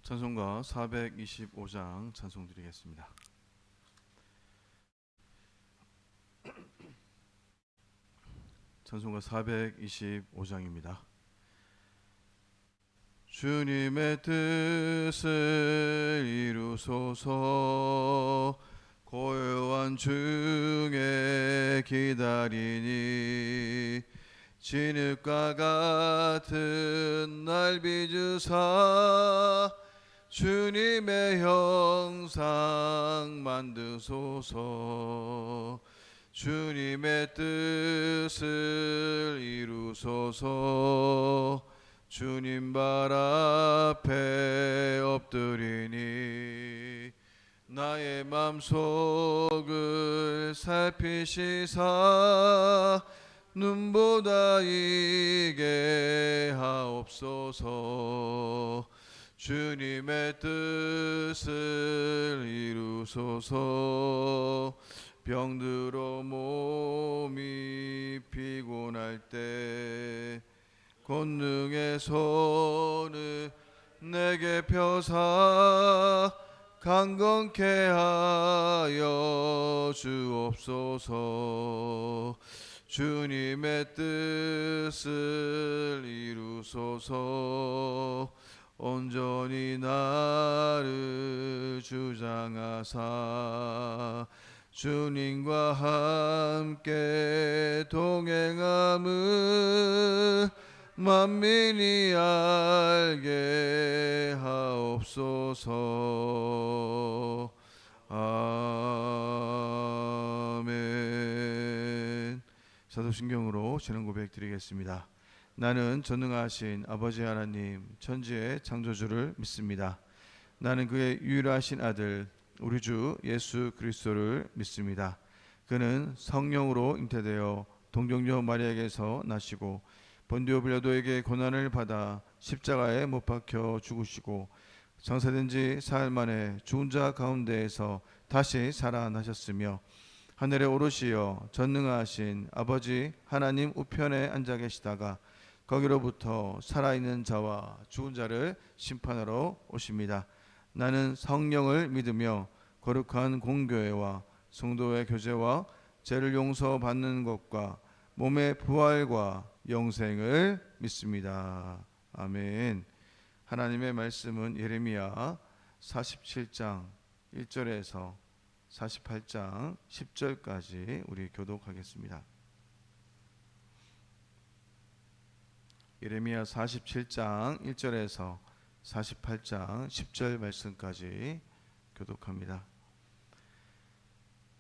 찬송가 425장 찬송 드리겠습니다. 찬송가 425장입니다. 주님의 뜻을 이루소서. 고요한 중에 기다리니 진흙과 같은 날 빚으사 주님의 형상 만드소서. 주님의 뜻을 이루소서. 주님 발 앞에 엎드리니 나의 맘속을 살피시사 눈보다 이게 하옵소서. 주님의 뜻을 이루소서. 병들어 몸이 피곤할 때 권능의 손을 내게 펴사 강건케 하여 주옵소서. 주님의 뜻을 이루소서. 온전히 나를 주장하사 주님과 함께 동행함을 만민이 알게 하옵소서. 아멘. 사도신경으로 신앙 고백 드리겠습니다. 나는 전능하신 아버지 하나님 천지의 창조주를 믿습니다. 나는 그의 유일하신 아들 우리 주 예수 그리스도를 믿습니다. 그는 성령으로 잉태되어 동정녀 마리아에게서 나시고 본디오 빌라도에게 고난을 받아 십자가에 못 박혀 죽으시고 장사된 지 사흘 만에 죽은 자 가운데에서 다시 살아나셨으며 하늘에 오르시어 전능하신 아버지 하나님 우편에 앉아 계시다가 거기로부터 살아있는 자와 죽은 자를 심판하러 오십니다. 나는 성령을 믿으며 거룩한 공교회와 성도의 교제와 죄를 용서받는 것과 몸의 부활과 영생을 믿습니다. 아멘. 하나님의 말씀은 예레미야 47장 1절에서 48장 10절까지 우리 교독하겠습니다. 예레미야 47장 1절에서 48장 10절 말씀까지 교독합니다.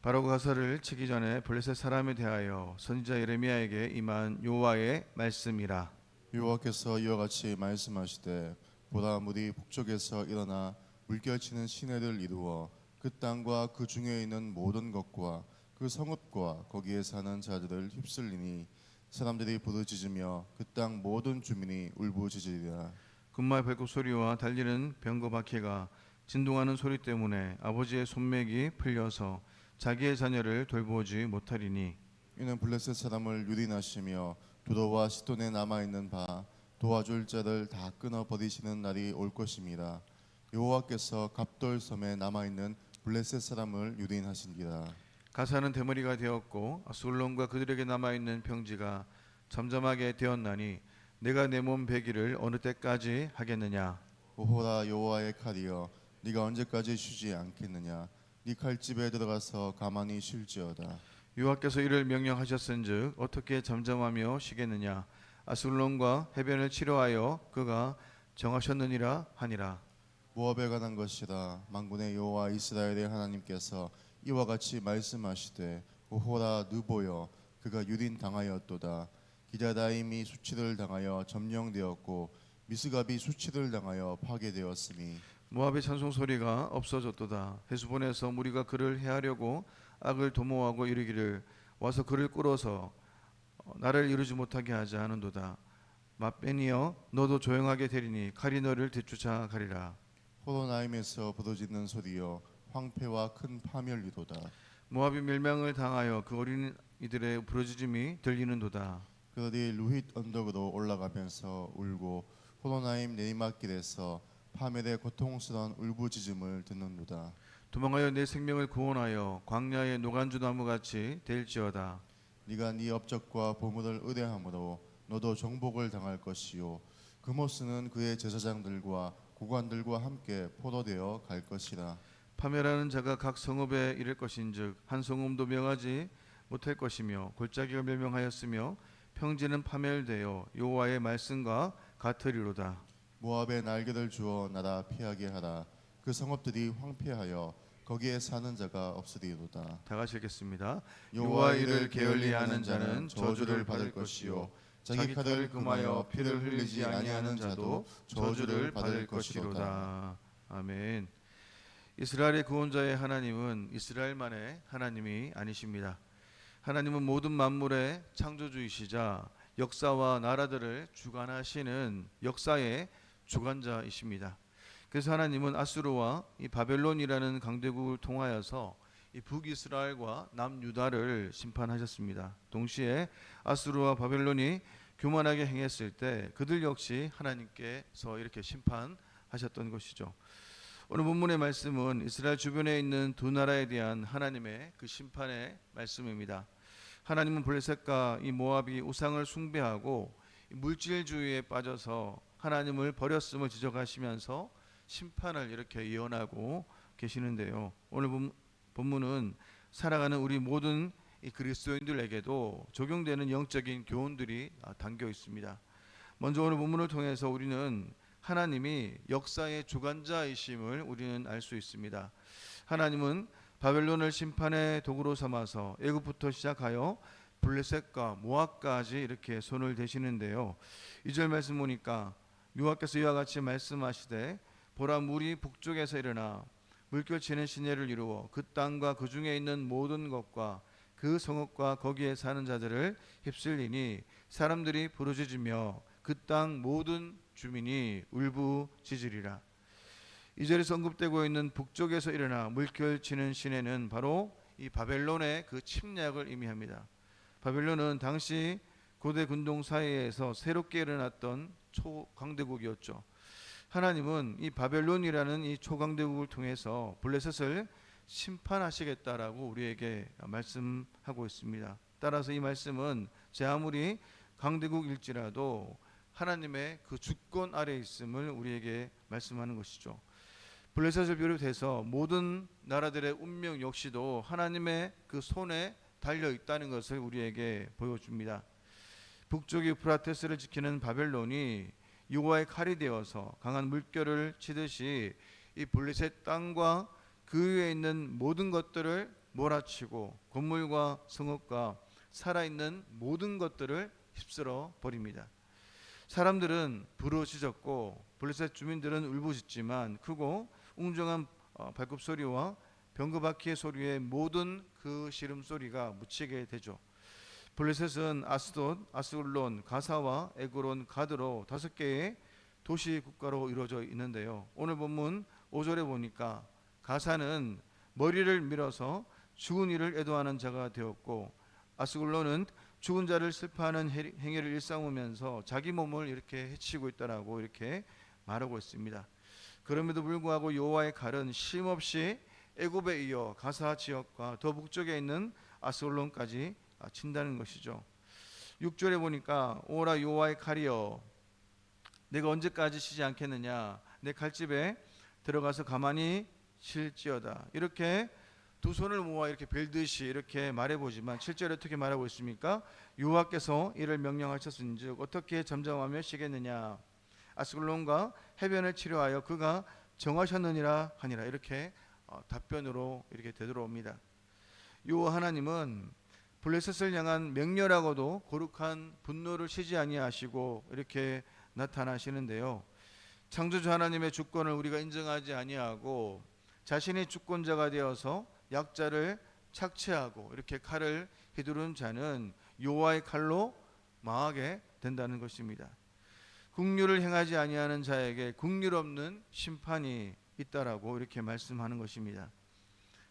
바로 그 가설을 치기 전에 블레셋 사람에 대하여 선지자 예레미야에게 임한 여호와의 말씀이라. 여호와께서 이와 같이 말씀하시되 보라 물이 북쪽에서 일어나 물결치는 시내를 이루어 그 땅과 그 중에 있는 모든 것과 그 성읍과 거기에 사는 자들을 휩쓸리니 사람들이 부르짖으며 그 땅 모든 주민이 울부짖으리라. 군말 발굽 소리와 달리는 병거 바퀴가 진동하는 소리 때문에 아버지의 손맥이 풀려서 자기의 자녀를 돌보지 못하리니 이는 블레셋 사람을 유린하시며 두로와 시돈에 남아있는 바 도와줄 자를 다 끊어버리시는 날이 올 것입니다. 여호와께서 갑돌 섬에 남아있는 블레셋 사람을 유린하신기라. 가사는 대머리가 되었고 아술론과 그들에게 남아있는 평지가 잠잠하게 되었나니 내가 내 몸 베기를 어느 때까지 하겠느냐. 오호라 여호와의 칼이여 네가 언제까지 쉬지 않겠느냐. 네 칼집에 들어가서 가만히 쉴지어다. 여호와께서 이를 명령하셨은즉 어떻게 잠잠하며 쉬겠느냐. 아술론과 해변을 치료하여 그가 정하셨느니라 하니라. 모압에 관한 것이라. 만군의 여호와 이스라엘의 하나님께서 이와 같이 말씀하시되 오호라 느보여 그가 유린 당하였도다. 기랴다임이 수치를 당하여 점령되었고 미스갑이 수치를 당하여 파괴되었으니 모압의 찬송 소리가 없어졌도다. 헤스본에서 무리가 그를 해하려고 악을 도모하고 이르기를 와서 그를 꿇어서 나를 이루지 못하게 하자 하는도다. 맛베니여 너도 조용하게 되리니 칼이 너를 뒤쫓아 가리라. 호로나임에서 부르짖는 소리여 황폐와 큰 파멸이도다. 모압이 멸망을 당하여 그 어린 이들의 부르짖음이 들리는도다. 그들이 루힛 언덕으로 올라가면서 울고 호로나임 내리막길에서 파멸의 고통스러운 울부짖음을 듣는도다. 도망하여 내 생명을 구원하여 광야의 노간주 나무같이 될지어다. 네가 네 업적과 보물을 의뢰함으로 너도 정복을 당할 것이요 그모스는 그의 제사장들과 고관들과 함께 포로되어 갈 것이라. 파멸하는 자가 각 성읍에 이를 것인즉 한 성읍도 명하지 못할 것이며 골짜기가 멸명하였으며 평지는 파멸되어 여호와의 말씀과 같으리로다. 모압에 날개를 주어 나라 피하게 하라. 그 성읍들이 황폐하여 거기에 사는 자가 없으리로다. 다 같이 읽겠습니다. 여호와 이를 게을리하는 자는 저주를 받을 것이요 자기 칼을 금하여 피를 흘리지 아니하는 자도 저주를 받을 것이로다. 아멘. 이스라엘의 구원자의 하나님은 이스라엘만의 하나님이 아니십니다. 하나님은 모든 만물의 창조주이시자 역사와 나라들을 주관하시는 역사의 주관자이십니다. 그래서 하나님은 아수르와 이 바벨론이라는 강대국을 통하여서 이 북이스라엘과 남유다를 심판하셨습니다. 동시에 아수르와 바벨론이 교만하게 행했을 때 그들 역시 하나님께서 이렇게 심판하셨던 것이죠. 오늘 본문의 말씀은 이스라엘 주변에 있는 두 나라에 대한 하나님의 그 심판의 말씀입니다. 하나님은 블레셋과 이 모압이 우상을 숭배하고 물질주의에 빠져서 하나님을 버렸음을 지적하시면서 심판을 이렇게 예언하고 계시는데요. 오늘 본문은 살아가는 우리 모든 이 그리스도인들에게도 적용되는 영적인 교훈들이 담겨 있습니다. 먼저 오늘 본문을 통해서 우리는 하나님이 역사의 주관자이심을 우리는 알 수 있습니다. 하나님은 바벨론을 심판의 도구로 삼아서 애굽부터 시작하여 블레셋과 모압까지 이렇게 손을 대시는데요. 2절 말씀 보니까 여호와께서 이와 같이 말씀하시되 보라 물이 북쪽에서 일어나 물결치는 시내를 이루어 그 땅과 그 중에 있는 모든 것과 그 성읍과 거기에 사는 자들을 휩쓸리니 사람들이 부르짖으며 그 땅 모든 주민이 울부짖으리라. 이 절에서 언급되고 있는 북쪽에서 일어나 물결치는 시내는 바로 이 바벨론의 그 침략을 의미합니다. 바벨론은 당시 고대 근동 사이에서 새롭게 일어났던 초강대국이었죠. 하나님은 이 바벨론이라는 이 초강대국을 통해서 블레셋을 심판하시겠다라고 우리에게 말씀하고 있습니다. 따라서 이 말씀은 제 아무리 강대국일지라도 하나님의 그 주권 아래 있음을 우리에게 말씀하는 것이죠. 블레셋을 비롯해서 모든 나라들의 운명 역시도 하나님의 그 손에 달려 있다는 것을 우리에게 보여줍니다. 북쪽의 유프라테스를 지키는 바벨론이 여호와의 칼이 되어서 강한 물결을 치듯이 이 블레셋 땅과 그 위에 있는 모든 것들을 몰아치고 건물과 성읍과 살아있는 모든 것들을 휩쓸어 버립니다. 사람들은 부르짖었고 블레셋 주민들은 울부짖지만 크고 웅장한 발굽 소리와 병거바퀴의 소리에 모든 그 시름 소리가 묻히게 되죠. 블레셋은 아스돗, 아스글론, 가사와 에그론, 가드로 5개의 도시 국가로 이루어져 있는데요. 오늘 본문 5절에 보니까 가사는 머리를 밀어서 죽은 이를 애도하는 자가 되었고 아스글론은 죽은 자를 슬퍼하는 행위를 일삼으면서 자기 몸을 이렇게 해치고 있다라고 이렇게 말하고 있습니다. 그럼에도 불구하고 여호와의 칼은 쉼없이 애굽에 이어 가사 지역과 더 북쪽에 있는 아스글론까지 친다는 것이죠. 6절에 보니까 오라 여호와의 칼이여 내가 언제까지 쉬지 않겠느냐 내 칼집에 들어가서 가만히 쉴지어다. 이렇게 두 손을 모아 이렇게 빌듯이 이렇게 말해보지만 7절에 어떻게 말하고 있습니까? 여호와께서 이를 명령하셨은즉 어떻게 잠잠하며 쉬겠느냐 아스글론과 해변을 치료하여 그가 정하셨느니라 하니라. 이렇게 답변으로 이렇게 되돌아옵니다. 요 하나님은 블레셋을 향한 맹렬하고도 거룩한 분노를 쉬지 아니하시고 이렇게 나타나시는데요. 창조주 하나님의 주권을 우리가 인정하지 아니하고 자신이 주권자가 되어서 약자를 착취하고 이렇게 칼을 휘두른 자는 여호와의 칼로 망하게 된다는 것입니다. 긍휼을 행하지 아니하는 자에게 긍휼 없는 심판이 있다라고 이렇게 말씀하는 것입니다.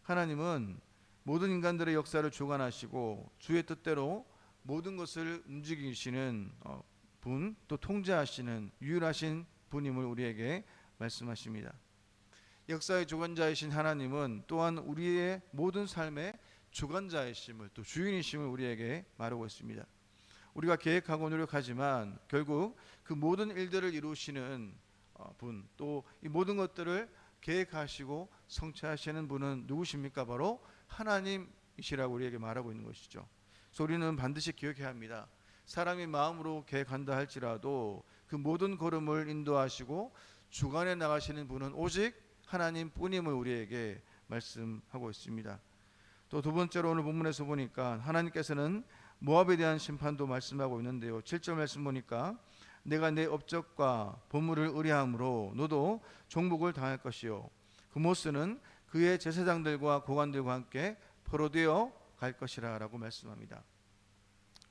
하나님은 모든 인간들의 역사를 주관하시고 주의 뜻대로 모든 것을 움직이시는 분, 또 통제하시는 유일하신 분임을 우리에게 말씀하십니다. 역사의 주관자이신 하나님은 또한 우리의 모든 삶의 주관자이심을, 또 주인이심을 우리에게 말하고 있습니다. 우리가 계획하고 노력하지만 결국 그 모든 일들을 이루시는 분, 또 이 모든 것들을 계획하시고 성취하시는 분은 누구십니까? 바로 하나님이시라고 우리에게 말하고 있는 것이죠. 그래서 우리는 반드시 기억해야 합니다. 사람이 마음으로 계획한다 할지라도 그 모든 걸음을 인도하시고 주관해 나가시는 분은 오직 하나님뿐임을 우리에게 말씀하고 있습니다. 또 두 번째로 오늘 본문에서 보니까 하나님께서는 모압에 대한 심판도 말씀하고 있는데요. 7절 말씀 보니까 내가 내 업적과 보물을 의뢰함으로 너도 종북을 당할 것이요 그모스는 그의 제사장들과 고관들과 함께 포로되어 갈 것이라 라고 말씀합니다.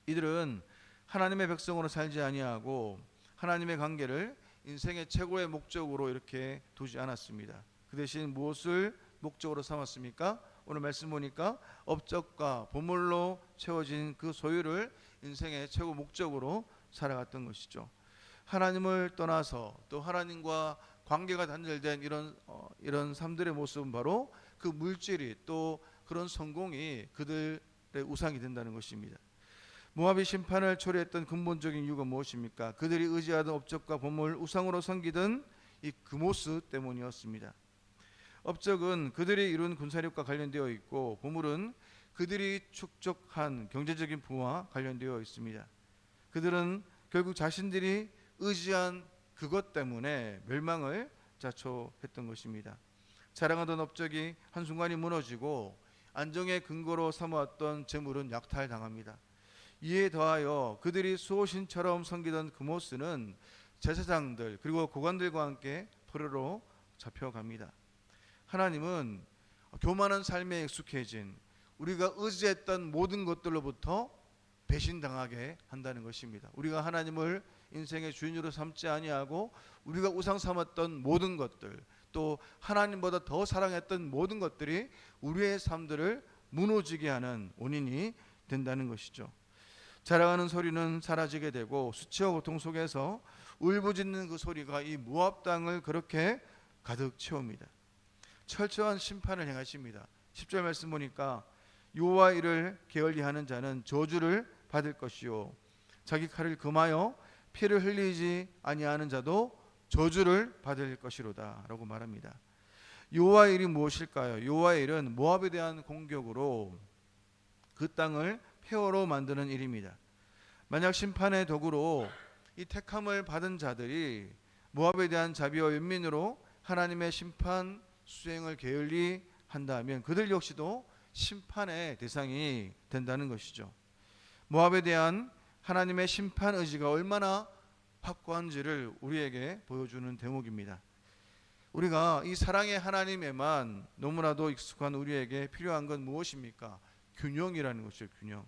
이들은 하나님의 백성으로 살지 아니하고 하나님의 관계를 인생의 최고의 목적으로 이렇게 두지 않았습니다. 그 대신 무엇을 목적으로 삼았습니까? 오늘 말씀 보니까 업적과 보물로 채워진 그 소유를 인생의 최고 목적으로 살아갔던 것이죠. 하나님을 떠나서 또 하나님과 관계가 단절된 이런 삶들의 모습은 바로 그 물질이 또 그런 성공이 그들의 우상이 된다는 것입니다. 모압이 심판을 초래했던 근본적인 이유가 무엇입니까? 그들이 의지하던 업적과 보물, 우상으로 섬기던 이 그모스 때문이었습니다. 업적은 그들이 이룬 군사력과 관련되어 있고 보물은 그들이 축적한 경제적인 부와 관련되어 있습니다. 그들은 결국 자신들이 의지한 그것 때문에 멸망을 자초했던 것입니다. 자랑하던 업적이 한순간이 무너지고 안정의 근거로 삼아왔던 재물은 약탈당합니다. 이에 더하여 그들이 수호신처럼 섬기던 그모스는 제사장들 그리고 고관들과 함께 포로로 잡혀갑니다. 하나님은 교만한 삶에 익숙해진 우리가 의지했던 모든 것들로부터 배신당하게 한다는 것입니다. 우리가 하나님을 인생의 주인으로 삼지 아니하고 우리가 우상 삼았던 모든 것들, 또 하나님보다 더 사랑했던 모든 것들이 우리의 삶들을 무너지게 하는 원인이 된다는 것이죠. 자랑하는 소리는 사라지게 되고 수치와 고통 속에서 울부짖는 그 소리가 이 모압 땅을 그렇게 가득 채웁니다. 철저한 심판을 행하십니다. 10절 말씀 보니까 여호와 이를 게을리하는 자는 저주를 받을 것이요 자기 칼을 금하여 피를 흘리지 아니하는 자도 저주를 받을 것이로다 라고 말합니다. 여호와의 일이 무엇일까요? 여호와의 일은 모압에 대한 공격으로 그 땅을 폐허로 만드는 일입니다. 만약 심판의 도구로 이 택함을 받은 자들이 모압에 대한 자비와 연민으로 하나님의 심판 수행을 게을리 한다면 그들 역시도 심판의 대상이 된다는 것이죠. 모압에 대한 하나님의 심판 의지가 얼마나 확고한지를 우리에게 보여주는 대목입니다. 우리가 이 사랑의 하나님에만 너무나도 익숙한 우리에게 필요한 건 무엇입니까? 균형이라는 것이죠. 균형.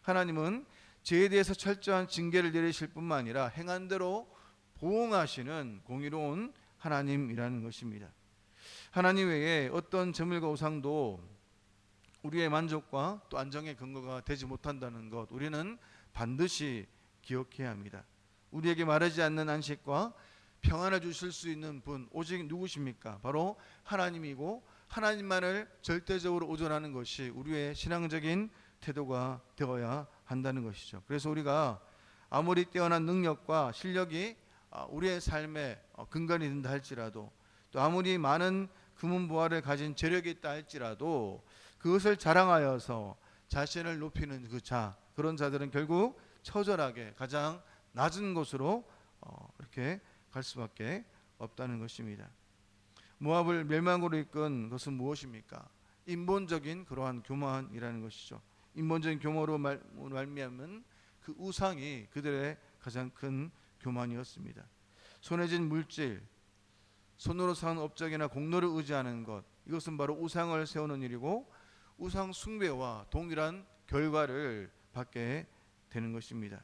하나님은 죄에 대해서 철저한 징계를 내리실 뿐만 아니라 행한 대로 보응하시는 공의로운 하나님이라는 것입니다. 하나님 외에 어떤 재물과 우상도 우리의 만족과 또 안정의 근거가 되지 못한다는 것 우리는 반드시 기억해야 합니다. 우리에게 마르지 않는 안식과 평안을 주실 수 있는 분 오직 누구십니까? 바로 하나님이고 하나님만을 절대적으로 의존하는 것이 우리의 신앙적인 태도가 되어야 한다는 것이죠. 그래서 우리가 아무리 뛰어난 능력과 실력이 우리의 삶에 근간이 된다 할지라도 또 아무리 많은 금은보화를 가진 재력이 있다 할지라도 그것을 자랑하여서 자신을 높이는 그런 자들은 결국 처절하게 가장 낮은 곳으로 이렇게 갈 수밖에 없다는 것입니다. 모압을 멸망으로 이끈 것은 무엇입니까? 인본적인 그러한 교만이라는 것이죠. 인본적인 교만으로 말미암은 그 우상이 그들의 가장 큰 교만이었습니다. 손에 쥔 물질, 손으로 산 업적이나 공로를 의지하는 것 이것은 바로 우상을 세우는 일이고 우상 숭배와 동일한 결과를 받게 되는 것입니다.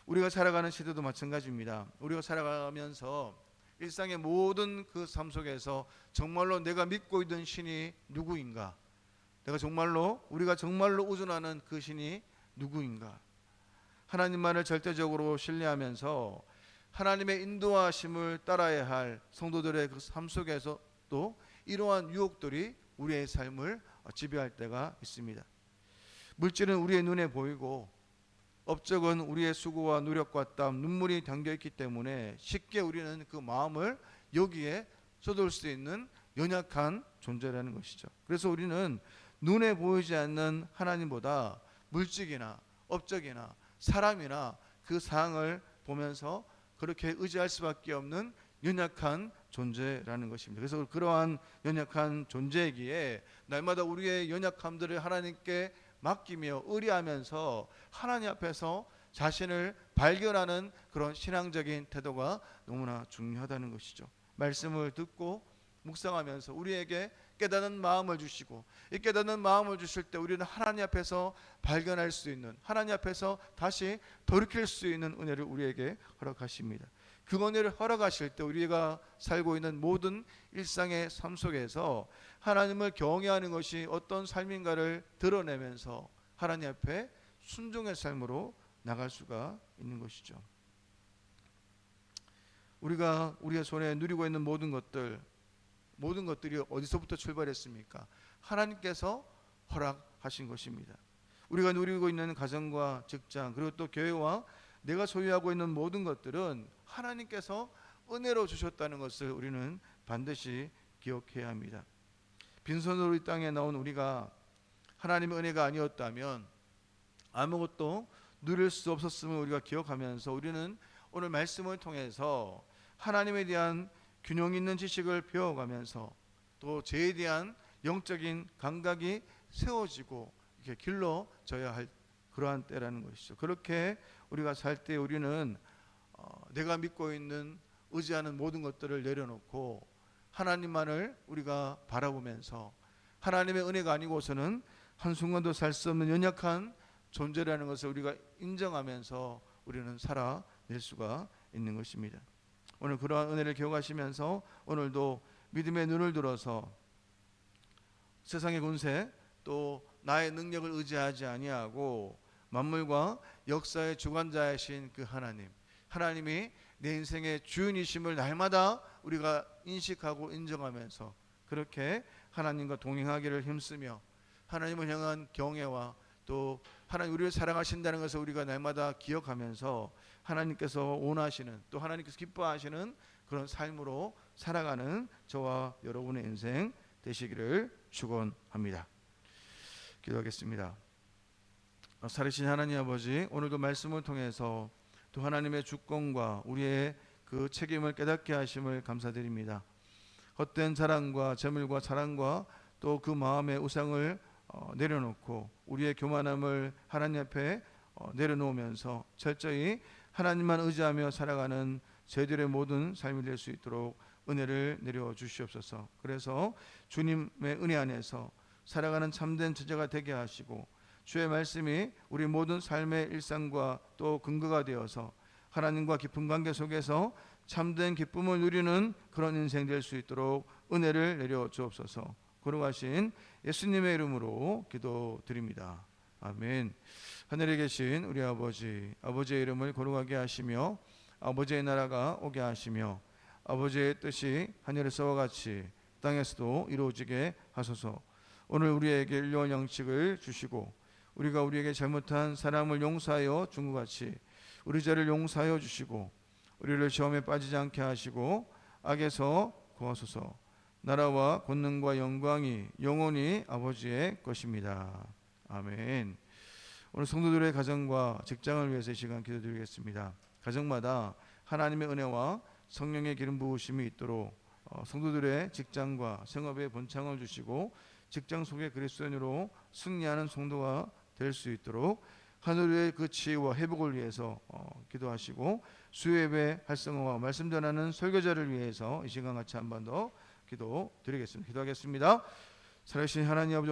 우리가 살아가는 시대도 마찬가지입니다. 우리가 살아가면서 일상의 모든 그 삶 속에서 정말로 내가 믿고 있던 신이 누구인가? 우리가 정말로 의존하는 그 신이 누구인가? 하나님만을 절대적으로 신뢰하면서 하나님의 인도하심을 따라야 할 성도들의 그 삶 속에서 또 이러한 유혹들이 우리의 삶을 지배할 때가 있습니다. 물질은 우리의 눈에 보이고 업적은 우리의 수고와 노력과 땀, 눈물이 담겨 있기 때문에 쉽게 우리는 그 마음을 여기에 쏟을 수 있는 연약한 존재라는 것이죠. 그래서 우리는 눈에 보이지 않는 하나님보다 물질이나 업적이나 사람이나 그 상황을 보면서 그렇게 의지할 수밖에 없는 연약한 존재라는 것입니다. 그래서 그러한 연약한 존재이기에 날마다 우리의 연약함들을 하나님께 맡기며 의뢰하면서 하나님 앞에서 자신을 발견하는 그런 신앙적인 태도가 너무나 중요하다는 것이죠. 말씀을 듣고 묵상하면서 우리에게 깨닫는 마음을 주시고, 이 깨닫는 마음을 주실 때 우리는 하나님 앞에서 발견할 수 있는, 하나님 앞에서 다시 돌이킬 수 있는 은혜를 우리에게 허락하십니다. 그 은혜를 허락하실 때 우리가 살고 있는 모든 일상의 삶 속에서 하나님을 경외하는 것이 어떤 삶인가를 드러내면서 하나님 앞에 순종의 삶으로 나갈 수가 있는 것이죠. 우리가 우리의 손에 누리고 있는 모든 것들이 어디서부터 출발했습니까? 하나님께서 허락하신 것입니다. 우리가 누리고 있는 가정과 직장, 그리고 또 교회와 내가 소유하고 있는 모든 것들은 하나님께서 은혜로 주셨다는 것을 우리는 반드시 기억해야 합니다. 빈손으로 이 땅에 나온 우리가 하나님의 은혜가 아니었다면 아무것도 누릴 수 없었음을 우리가 기억하면서 우리는 오늘 말씀을 통해서 하나님에 대한 균형 있는 지식을 배워가면서 또 죄에 대한 영적인 감각이 세워지고 이렇게 길러져야 할 그러한 때라는 것이죠. 그렇게 우리가 살 때 우리는 내가 믿고 있는 의지하는 모든 것들을 내려놓고 하나님만을 우리가 바라보면서 하나님의 은혜가 아니고서는 한순간도 살 수 없는 연약한 존재라는 것을 우리가 인정하면서 우리는 살아낼 수가 있는 것입니다. 오늘 그러한 은혜를 기억하시면서 오늘도 믿음의 눈을 들어서 세상의 권세 또 나의 능력을 의지하지 아니하고 만물과 역사의 주관자이신 그 하나님이 내 인생의 주인이심을 날마다 우리가 인식하고 인정하면서 그렇게 하나님과 동행하기를 힘쓰며 하나님을 향한 경외와 또 하나님 우리를 사랑하신다는 것을 우리가 날마다 기억하면서 하나님께서 원하시는 또 하나님께서 기뻐하시는 그런 삶으로 살아가는 저와 여러분의 인생 되시기를 축원합니다. 기도하겠습니다. 살아계신 하나님 아버지, 오늘도 말씀을 통해서 또 하나님의 주권과 우리의 그 책임을 깨닫게 하심을 감사드립니다. 헛된 자랑과 재물과 사랑과 또 그 마음의 우상을 내려놓고 우리의 교만함을 하나님 앞에 내려놓으면서 철저히 하나님만 의지하며 살아가는 저희들의 모든 삶이 될 수 있도록 은혜를 내려 주시옵소서. 그래서 주님의 은혜 안에서 살아가는 참된 제자가 되게 하시고 주의 말씀이 우리 모든 삶의 일상과 또 근거가 되어서 하나님과 깊은 관계 속에서 참된 기쁨을 누리는 그런 인생 될 수 있도록 은혜를 내려 주옵소서. 거룩하신 예수님의 이름으로 기도드립니다. 아멘. 하늘에 계신 우리 아버지의 이름을 거룩하게 하시며 아버지의 나라가 오게 하시며 아버지의 뜻이 하늘에서와 같이 땅에서도 이루어지게 하소서. 오늘 우리에게 일용할 양식을 주시고 우리가 우리에게 잘못한 사람을 용서하여 준 것 같이 우리 죄를 용서하여 주시고 우리를 시험에 빠지지 않게 하시고 악에서 구하소서. 나라와 권능과 영광이 영원히 아버지의 것입니다. 아멘. 오늘 성도들의 가정과 직장을 위해서 이 시간 기도드리겠습니다. 가정마다 하나님의 은혜와 성령의 기름 부으심이 있도록 성도들의 직장과 생업에 번창을 주시고 직장 속의 그리스도인으로 승리하는 성도가 될 수 있도록 하늘의 그 치유와 회복을 위해서 기도하시고 수요예배 활성화와 말씀 전하는 설교자를 위해서 이 시간 같이 한 번 더 기도드리겠습니다. 기도하겠습니다. 살아계신 하나님 아버지,